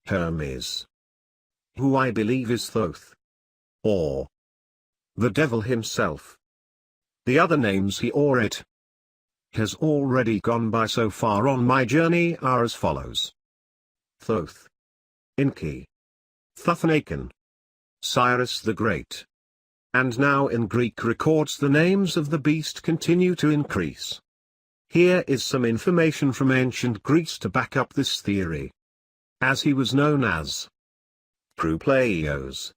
Hermes, who I believe is Thoth, or the devil himself. The other names he or it has already gone by so far on my journey are as follows: Thoth, Enki, Thuthnaken, Cyrus the Great. And now in Greek records the names of the beast continue to increase. Here is some information from ancient Greece to back up this theory. As he was known as Proupleios,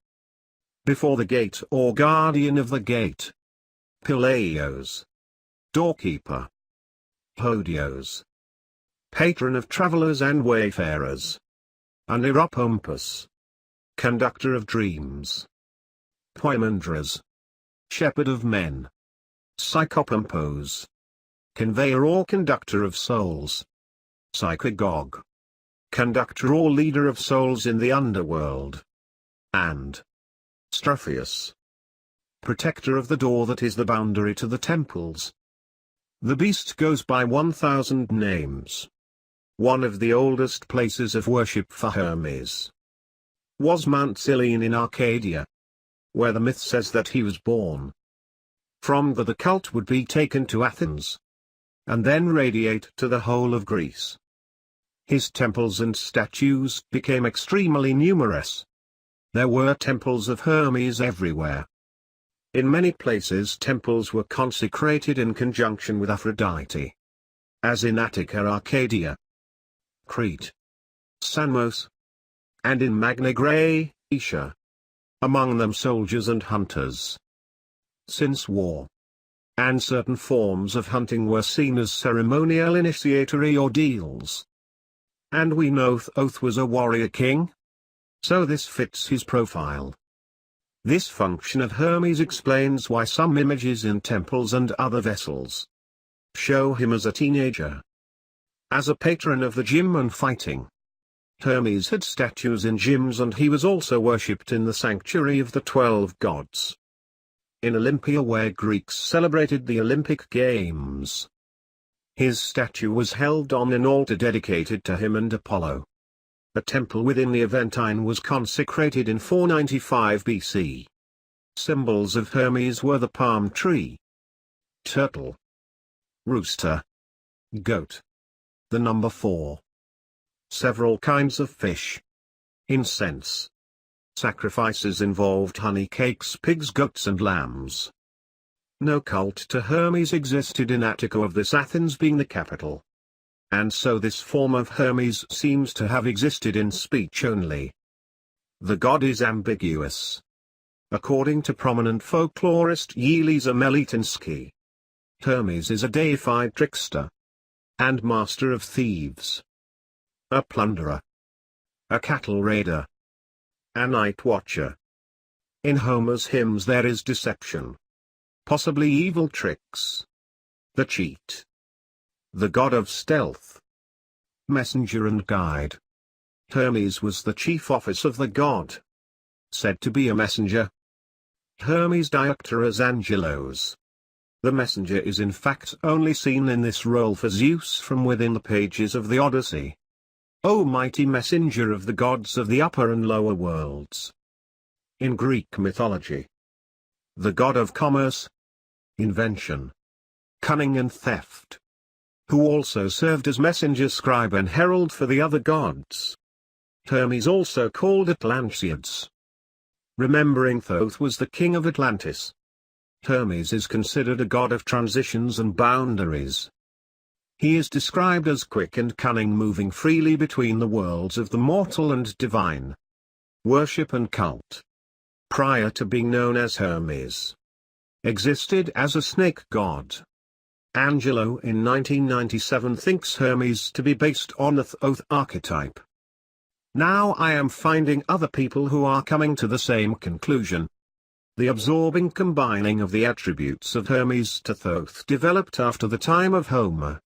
before the gate or guardian of the gate; Pileios, doorkeeper; Podios, patron of travelers and wayfarers; Aniropompus, conductor of dreams; Poimandras, shepherd of men; Psychopompos, conveyor or conductor of souls; Psychagog, conductor or leader of souls in the underworld; and Strophius, protector of the door that is the boundary to the temples. The beast goes by 1,000 names. One of the oldest places of worship for Hermes was Mount Cyllene in Arcadia, where the myth says that he was born. From there the cult would be taken to Athens, and then radiate to the whole of Greece. His temples and statues became extremely numerous. There were temples of Hermes everywhere. In many places temples were consecrated in conjunction with Aphrodite, as in Attica, Arcadia, Crete, Samos, and in Magna Graecia, among them soldiers and hunters. Since war and certain forms of hunting were seen as ceremonial initiatory ordeals, and we know Thoth was a warrior king, so this fits his profile. This function of Hermes explains why some images in temples and other vessels show him as a teenager. As a patron of the gym and fighting, Hermes had statues in gyms, and he was also worshipped in the sanctuary of the 12 gods. In Olympia, where Greeks celebrated the Olympic Games, his statue was held on an altar dedicated to him and Apollo. A temple within the Aventine was consecrated in 495 BC. Symbols of Hermes were the palm tree, turtle, rooster, goat, the number 4, several kinds of fish, incense. Sacrifices involved honey cakes, pigs, goats and lambs. No cult to Hermes existed in Attica, of this Athens being the capital. And so this form of Hermes seems to have existed in speech only. The god is ambiguous. According to prominent folklorist Yelisa Meletinsky, Hermes is a deified trickster and master of thieves, a plunderer, a cattle raider, a night watcher. In Homer's hymns there is deception, possibly evil tricks, the cheat, the god of stealth, messenger and guide. Hermes was the chief office of the god, said to be a messenger. Hermes Diopteros Angelos. The messenger is in fact only seen in this role for Zeus from within the pages of the Odyssey. O mighty messenger of the gods of the upper and lower worlds. In Greek mythology, the god of commerce, invention, cunning and theft, who also served as messenger, scribe and herald for the other gods. Hermes also called Atlantiads. Remembering Thoth was the king of Atlantis, Hermes is considered a god of transitions and boundaries. He is described as quick and cunning, moving freely between the worlds of the mortal and divine. Worship and cult, prior to being known as Hermes, existed as a snake god. Angelo in 1997 thinks Hermes to be based on the Thoth archetype. Now I am finding other people who are coming to the same conclusion. The absorbing combining of the attributes of Hermes to Thoth developed after the time of Homer,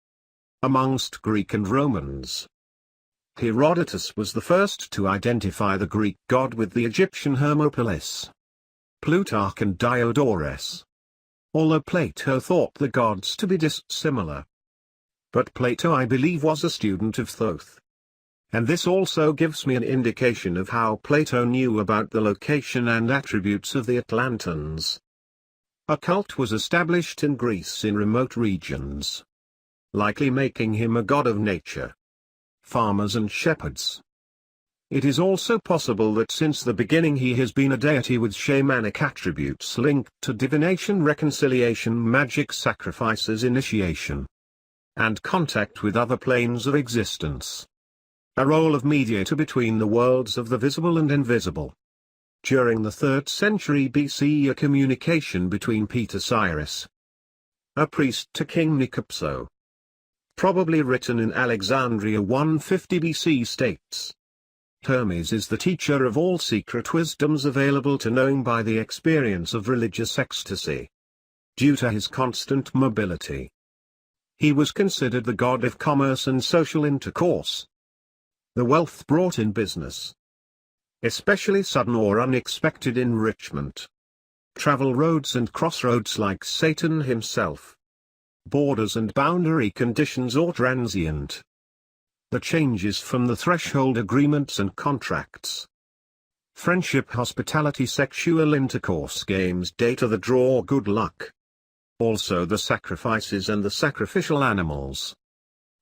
amongst Greek and Romans. Herodotus was the first to identify the Greek god with the Egyptian Hermopolis. Plutarch and Diodorus. Although Plato thought the gods to be dissimilar. But Plato, I believe, was a student of Thoth. And this also gives me an indication of how Plato knew about the location and attributes of the Atlantans. A cult was established in Greece in remote regions, likely making him a god of nature, farmers and shepherds. It is also possible that since the beginning he has been a deity with shamanic attributes linked to divination, reconciliation, magic, sacrifices, initiation, and contact with other planes of existence. A role of mediator between the worlds of the visible and invisible. During the 3rd century BC, a communication between Peter Cyrus, a priest, to King Nicopso, probably written in Alexandria 150 BC, states, Hermes is the teacher of all secret wisdoms available to knowing by the experience of religious ecstasy. Due to his constant mobility, he was considered the god of commerce and social intercourse. The wealth brought in business, especially sudden or unexpected enrichment, travel roads and crossroads like Satan himself, borders and boundary conditions or transient, the changes from the threshold agreements and contracts, friendship, hospitality, sexual intercourse, games, data that draw good luck. Also the sacrifices and the sacrificial animals,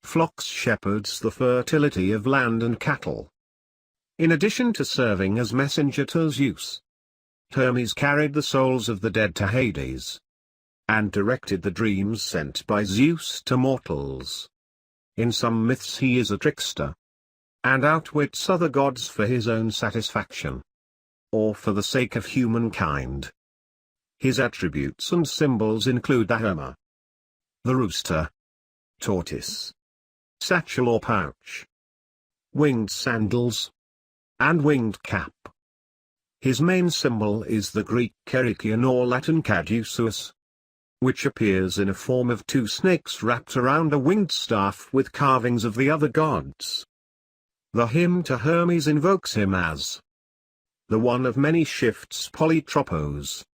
flocks, shepherds, the fertility of land and cattle. In addition to serving as messenger to Zeus, Hermes carried the souls of the dead to Hades, and directed the dreams sent by Zeus to mortals. In some myths he is a trickster, and outwits other gods for his own satisfaction, or for the sake of humankind. His attributes and symbols include the hammer, the rooster, tortoise, satchel or pouch, winged sandals, and winged cap. His main symbol is the Greek Kerykeion or Latin Caduceus, which appears in a form of 2 snakes wrapped around a winged staff with carvings of the other gods. The hymn to Hermes invokes him as the one of many shifts, polytropos,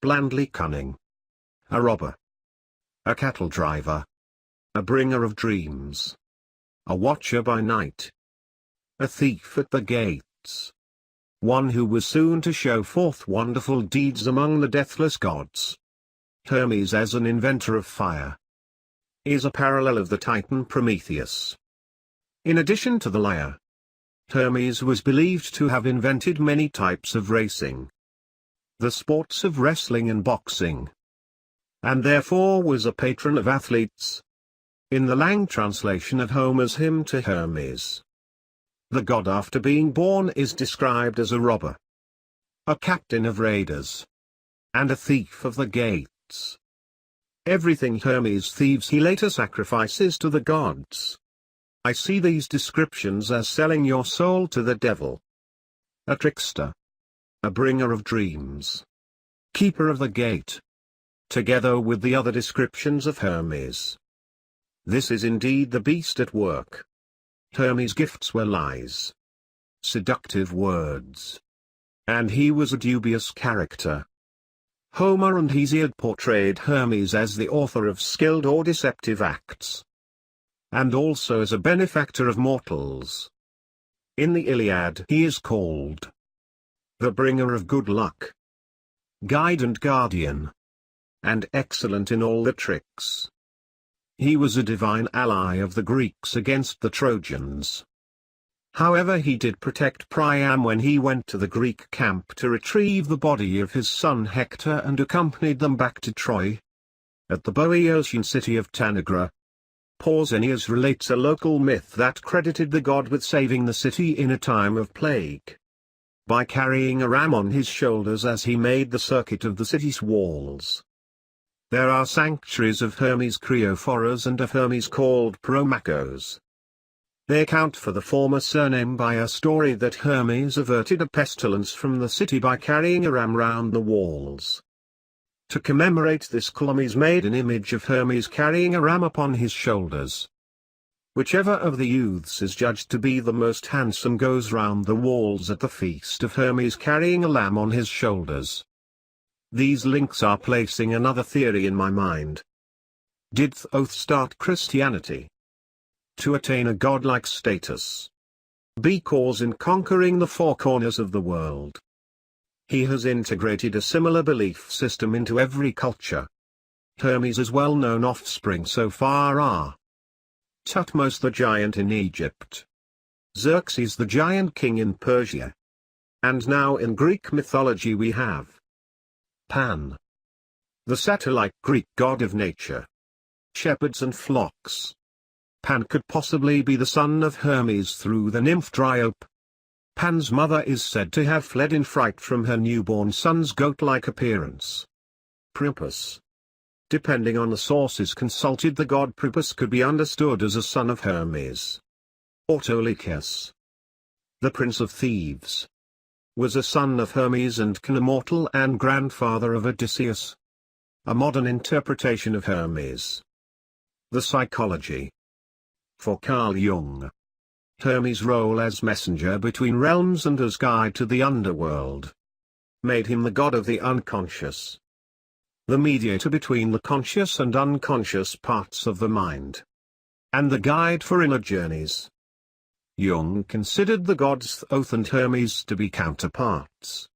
blandly cunning, a robber, a cattle driver, a bringer of dreams, a watcher by night, a thief at the gates, one who was soon to show forth wonderful deeds among the deathless gods. Hermes as an inventor of fire is a parallel of the Titan Prometheus. In addition to the lyre, Hermes was believed to have invented many types of racing, the sports of wrestling and boxing, and therefore was a patron of athletes. In the Lang translation of Homer's hymn to Hermes, the god after being born is described as a robber, a captain of raiders, and a thief of the gates. Everything Hermes thieves he later sacrifices to the gods. I see these descriptions as selling your soul to the devil, a trickster, a bringer of dreams, keeper of the gate, together with the other descriptions of Hermes. This is indeed the beast at work. Hermes' gifts were lies, seductive words, and he was a dubious character. Homer and Hesiod portrayed Hermes as the author of skilled or deceptive acts, and also as a benefactor of mortals. In the Iliad he is called the bringer of good luck, guide and guardian, and excellent in all the tricks. He was a divine ally of the Greeks against the Trojans. However, he did protect Priam when he went to the Greek camp to retrieve the body of his son Hector and accompanied them back to Troy. At the Boeotian city of Tanagra, Pausanias relates a local myth that credited the god with saving the city in a time of plague, by carrying a ram on his shoulders as he made the circuit of the city's walls. There are sanctuaries of Hermes Creophoros and of Hermes called Promachos. They account for the former surname by a story that Hermes averted a pestilence from the city by carrying a ram round the walls. To commemorate this, Colomes made an image of Hermes carrying a ram upon his shoulders. Whichever of the youths is judged to be the most handsome goes round the walls at the feast of Hermes carrying a lamb on his shoulders. These links are placing another theory in my mind. Did Thoth start Christianity to attain a godlike status? because in conquering the four corners of the world, he has integrated a similar belief system into every culture. Hermes' well-known offspring so far are Thutmose the giant in Egypt, Xerxes the giant king in Persia, and now in Greek mythology we have Pan, the satellite Greek god of nature, shepherds and flocks. Pan could possibly be the son of Hermes through the nymph Dryope. Pan's mother is said to have fled in fright from her newborn son's goat-like appearance. Priapus. Depending on the sources consulted, the god Priapus could be understood as a son of Hermes. Autolycus, the prince of thieves, was a son of Hermes and can immortal and grandfather of Odysseus. A modern interpretation of Hermes. The psychology. For Carl Jung, Hermes' role as messenger between realms and as guide to the underworld made him the god of the unconscious, the mediator between the conscious and unconscious parts of the mind, and the guide for inner journeys. Jung considered the gods Thoth and Hermes to be counterparts.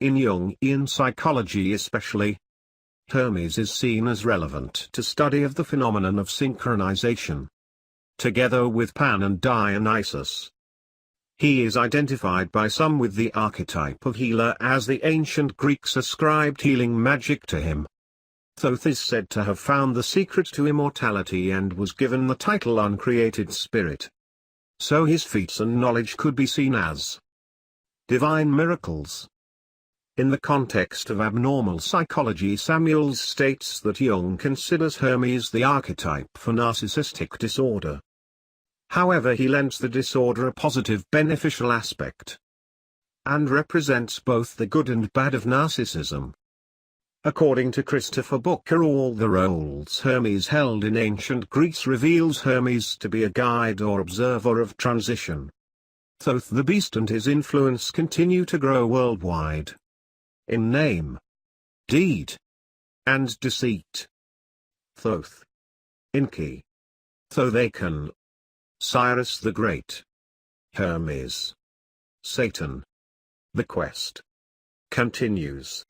In Jungian psychology especially, Hermes is seen as relevant to study of the phenomenon of synchronization. Together with Pan and Dionysus, he is identified by some with the archetype of healer, as the ancient Greeks ascribed healing magic to him. Thoth is said to have found the secret to immortality and was given the title Uncreated Spirit. So his feats and knowledge could be seen as divine miracles. In the context of abnormal psychology, Samuels states that Jung considers Hermes the archetype for narcissistic disorder. However, he lends the disorder a positive beneficial aspect, and represents both the good and bad of narcissism. According to Christopher Booker, all the roles Hermes held in ancient Greece reveals Hermes to be a guide or observer of transition. Thoth the beast and his influence continue to grow worldwide. In name, deed, and deceit. Thoth, Enki, Thoth-Achan, Cyrus the Great, Hermes, Satan. The quest continues.